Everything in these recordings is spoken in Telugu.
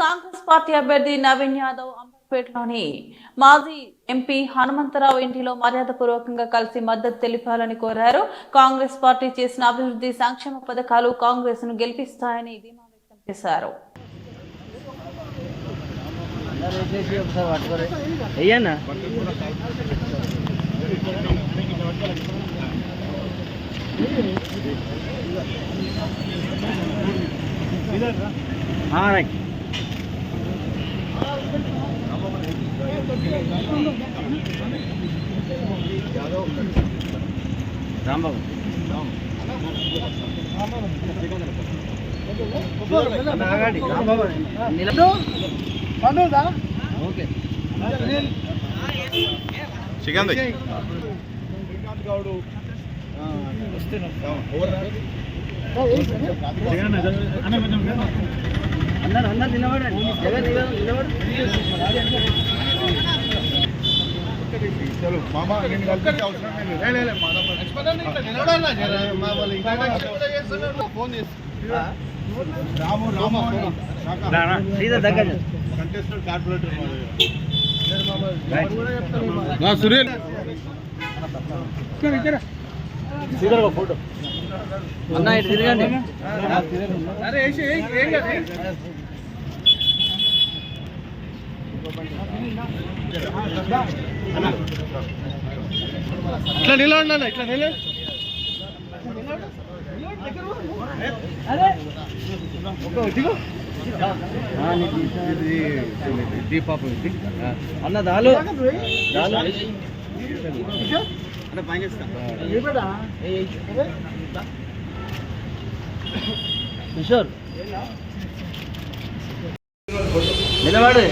కాంగ్రెస్ పార్టీ అభ్యర్థి నవీన్ యాదవ్ అంబర్పేటలోని మాజీ ఎంపీ హనుమంతరావు ఇంటిలో మర్యాదపూర్వకంగా కలిసి మద్దతు తెలిపాలని కోరారు. కాంగ్రెస్ పార్టీ చేసిన అభివృద్ధి సంక్షేమ పథకాలు కాంగ్రెస్ ను గెలిపిస్తాయని ధీమా వ్యక్తం చేశారు. రాంబాబు చికెన్ అందరు నిలబడండి. జగన్ నిలబడి మామ నేను కలిపి అవసరం ఫోన్ చేసి కంటెస్టెడ్ కార్పొరేటర్ సురేష్ ఫోటో అన్న ఇటు తిరగండి. ఇట్లా నిలబడి అన్న ఇట్లా నిలబడి దీపాపు అన్న దాలు కిషోర్ నిలబడు.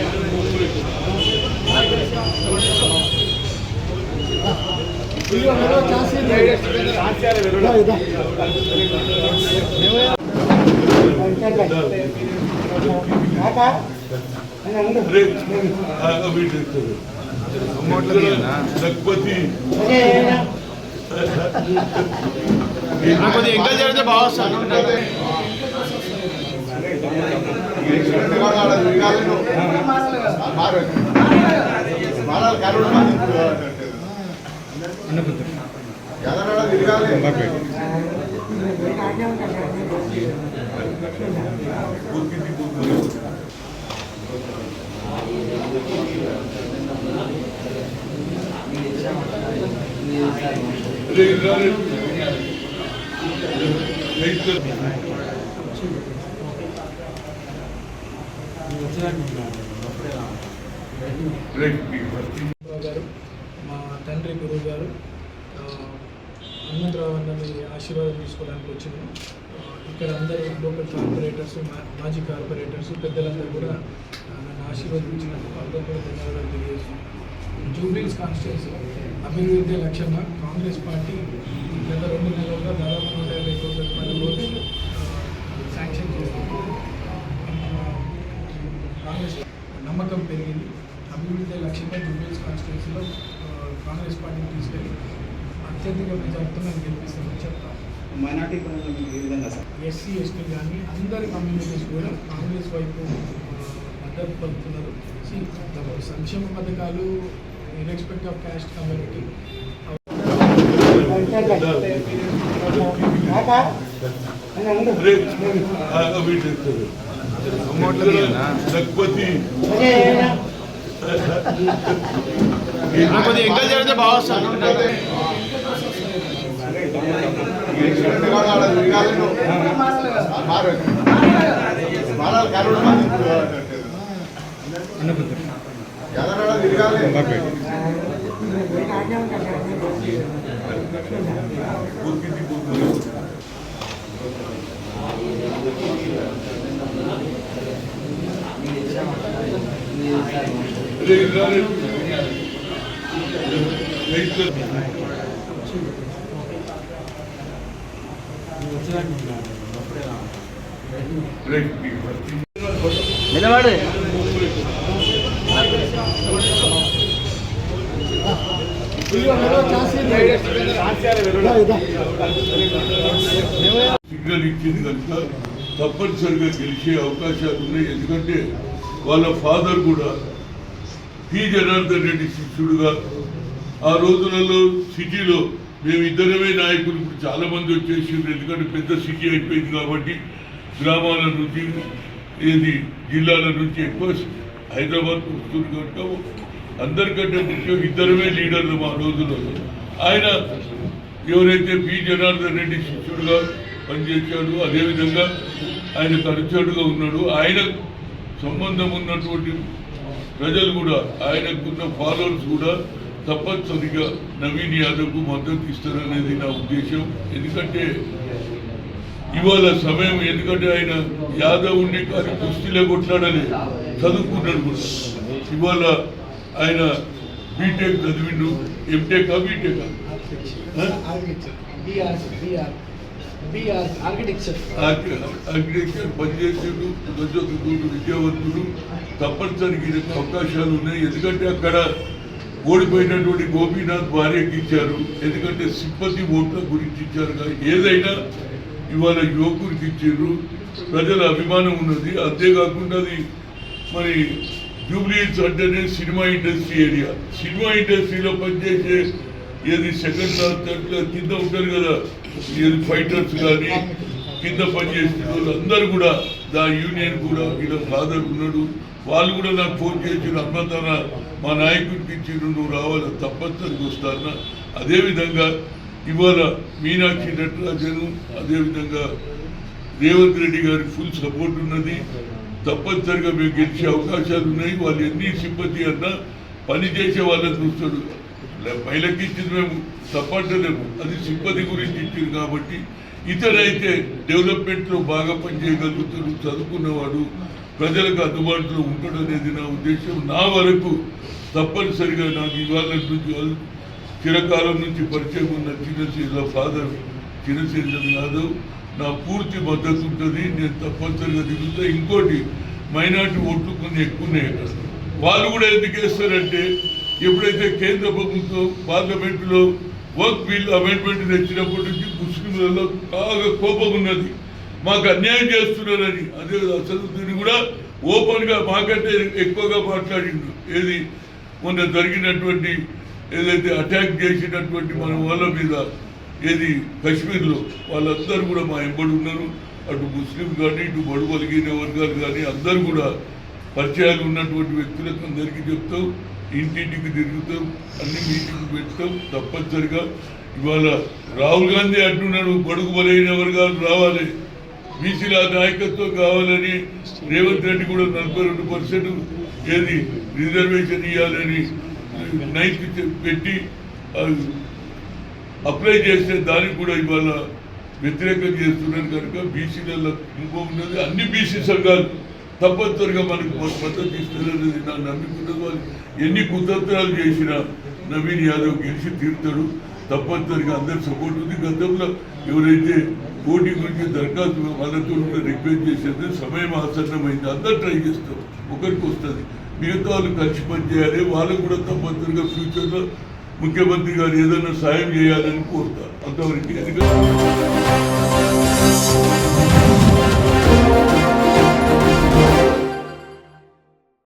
కొద్దిగా ఇంకా జరిగితే బాగా మా తండ్రి గురువు గారు హనుమంతరావు అన్నని ఆశీర్వాదం తీసుకోవడానికి వచ్చినాము. ఇక్కడ అందరూ లోకల్ కార్పొరేటర్స్, మాజీ కార్పొరేటర్స్, పెద్దలందరూ కూడా నన్ను ఆశీర్వదించినందుకు అందరూ కూడా ధన్యవాదాలు తెలియజేస్తున్నాం. జూబ్లీహిల్స్ కాన్స్టిట్యున్సీ అభివృద్ధి లక్ష్యంగా కాంగ్రెస్ పార్టీ గత 2 నెలలుగా దాదాపు 150 కోట్ల రూపాయల లోన్స్ శాంక్షన్ చేసింది. కాంగ్రెస్ నమ్మకం పెరిగింది. అభివృద్ధి లక్ష్యంగా జూబ్లీహిల్స్ కాన్స్టిట్యున్సీలో కాంగ్రెస్ పార్టీని తీసుకెళ్ళి అత్యధిక మెజార్టీతో మేము గెలిపిస్తామని చెప్తాం. మైనార్టీ ఎస్సీ ఎస్టీ కానీ అందరి కమ్యూనిటీస్ కూడా కాంగ్రెస్ వైపు మద్దతు పలుకుతున్నారు. సంక్షేమ పథకాలు ఇర్రెస్పెక్ట్ ఆఫ్ క్యాస్ట్ కమ్యూనిటీ కొద్దిగా ఇంకా జరిగితే బాగా నిలబడు. సిగ్నల్ ఇచ్చింది కనుక తప్పనిసరిగా గెలిచే అవకాశాలు ఉన్నాయి. ఎందుకంటే వాళ్ళ ఫాదర్ కూడా పి జనార్దన్ రెడ్డి శిష్యుడుగా ఆ రోజులలో సిటీలో మేము ఇద్దరమే నాయకులు, ఇప్పుడు చాలా మంది వచ్చేసిండ్రు. ఎందుకంటే పెద్ద సిటీ అయిపోయింది కాబట్టి గ్రామాల నుంచి జిల్లాల నుంచి ఎక్కువ హైదరాబాద్కు వస్తుంది కనుక అందరికంటే ముఖ్యం ఇద్దరమే లీడర్లు మా రోజులలో. ఆయన ఎవరైతే పి జనార్దన్ రెడ్డి శిష్యుడుగా పనిచేశాడు, అదేవిధంగా ఆయన తరచుడుగా ఉన్నాడు. ఆయన సంబంధం ఉన్నటువంటి ప్రజలు కూడా, ఆయనకున్న ఫాలోవర్స్ కూడా తప్పనిసరిగా నవీన్ యాదవ్కు మద్దతు ఇస్తారనేది నా ఉద్దేశం. ఎందుకంటే ఇవాళ సమయం, ఎందుకంటే ఆయన యాదవ్ ఉండి కానీ కుస్తీలో కొట్లాడలే, చదువుకున్నాడు కూడా. ఇవాళ ఆయన బీటెక్ చదివిండు, ఎంటెక్ బీటెక్ ఆర్కిటెక్చర్ పనిచేసేడు, విద్యావంతులు. తప్పనిసరికి అవకాశాలు ఉన్నాయి. ఎందుకంటే అక్కడ ఓడిపోయినటువంటి గోపీనాథ్ భార్యకి ఇచ్చారు, ఎందుకంటే సింపతి ఓట్ల గురించి ఇచ్చారు. ఏదైనా ఇవాళ యువకుడికి ఇచ్చారు, ప్రజల అభిమానం ఉన్నది. అంతేకాకుండా అది మరి జూబ్లీహిల్స్ అంటేనే సినిమా ఇండస్ట్రీ ఏరియా. సినిమా ఇండస్ట్రీలో పనిచేసే సెకండ్ క్లాస్ థర్డ్ క్లాస్ కింద ఉంటారు కదా, ఫైటర్స్ కానీ కింద పనిచేసిన వాళ్ళు అందరూ కూడా, దా యూనియన్ కూడా వీళ్ళ ఫాదర్ ఉన్నాడు. వాళ్ళు కూడా నాకు ఫోన్ చేసిన అమ్మతన మా నాయకుడికి ఇచ్చిండు, నువ్వు రావాలి, తప్పనిసరిగా వస్తాను. అదేవిధంగా ఇవాళ మీనాక్షి నటరాజను, అదేవిధంగా రేవంత్ రెడ్డి గారికి ఫుల్ సపోర్ట్ ఉన్నది. తప్పనిసరిగా మేము గెలిచే అవకాశాలు ఉన్నాయి. వాళ్ళు ఎన్ని సింపతి అన్నా పని చేసే వాళ్ళని చూస్తాడు. మహిళకి ఇచ్చింది మేము తప్పట్టలేము, అది సింపతి గురించి ఇచ్చింది. కాబట్టి ఇతరైతే డెవలప్మెంట్లో బాగా పనిచేయగలుగుతాడు, చదువుకున్నవాడు, ప్రజలకు అందుబాటులో ఉంటాడు అనేది నా ఉద్దేశం. నా వరకు తప్పనిసరిగా నాకు ఇవాళ నుంచి చిరకాలం నుంచి పరిచయం ఉన్న చిన్నశీల ఫాదర్ చిన్నశీల యాదవ్ నా పూర్తి మద్దతు ఉంటుంది. నేను తప్పనిసరిగా దిగుతా. ఇంకోటి, మైనార్టీ ఓట్లు కొన్ని ఎక్కువ ఉన్నాయి అక్కడ. వాళ్ళు కూడా ఎందుకు వేస్తారంటే, ఎప్పుడైతే కేంద్ర ప్రభుత్వం పార్లమెంటులో వర్క్ బిల్ అమెండ్మెంట్ తెచ్చినప్పటి నుంచి ముస్లింలలో బాగా కోపం ఉన్నది, మాకు అన్యాయం చేస్తున్నారని. అదే అసలు దీన్ని కూడా ఓపెన్గా మాకంటే ఎక్కువగా మాట్లాడిండు. ఏది మొన్న జరిగినటువంటి ఏదైతే అటాక్ చేసినటువంటి మన వాళ్ళ మీద కశ్మీర్లో, వాళ్ళందరూ కూడా మా ఎంబడి ఉన్నారు. అటు ముస్లిం కానీ ఇటు బడుగలిగిన వర్గాలు కానీ అందరూ కూడా పరిచయాలు ఉన్నటువంటి వ్యక్తులకు అందరికీ చెప్తాం, ఇంటింటికి తిరుగుతాం, అన్ని మీటింగ్ పెడతాం. తప్పనిసరిగా ఇవాళ రాహుల్ గాంధీ అంటున్నాడు, బడుగు బలైన వర్గాలు రావాలి, బీసీల నాయకత్వం కావాలని. రేవంత్ రెడ్డి కూడా 42% రిజర్వేషన్ ఇవ్వాలని 9th పెట్టి అప్లై చేస్తే దానికి కూడా ఇవాళ వ్యతిరేకం చేస్తున్నారు. కనుక బీసీలలో ఇంకో ఉన్నది, అన్ని బీసీ సంఘాలు తప్పనిసరిగా మనకు మద్దతు ఇస్తారనేది నా నమ్ముకున్నది. వాళ్ళు ఎన్ని కుతంత్రాలు చేసినా నవీన్ యాదవ్ గెలిచి తీరుతాడు. తప్పనిసరిగా అందరి సపోర్ట్ ఉంది. గతంలో ఎవరైతే పోటీ గురించి దరఖాస్తు వాళ్ళతో రిక్వెస్ట్ చేసేది, సమయం ఆసన్నమైంది, అందరు ట్రై చేస్తారు, ఒకరికి వస్తుంది. మిగతా వాళ్ళు కలిసి పనిచేయాలి. వాళ్ళకు కూడా తప్పనిసరిగా ఫ్యూచర్లో ముఖ్యమంత్రి గారు ఏదైనా సాయం చేయాలని కోరుతారు. అంతవరకు ఎందుకంటే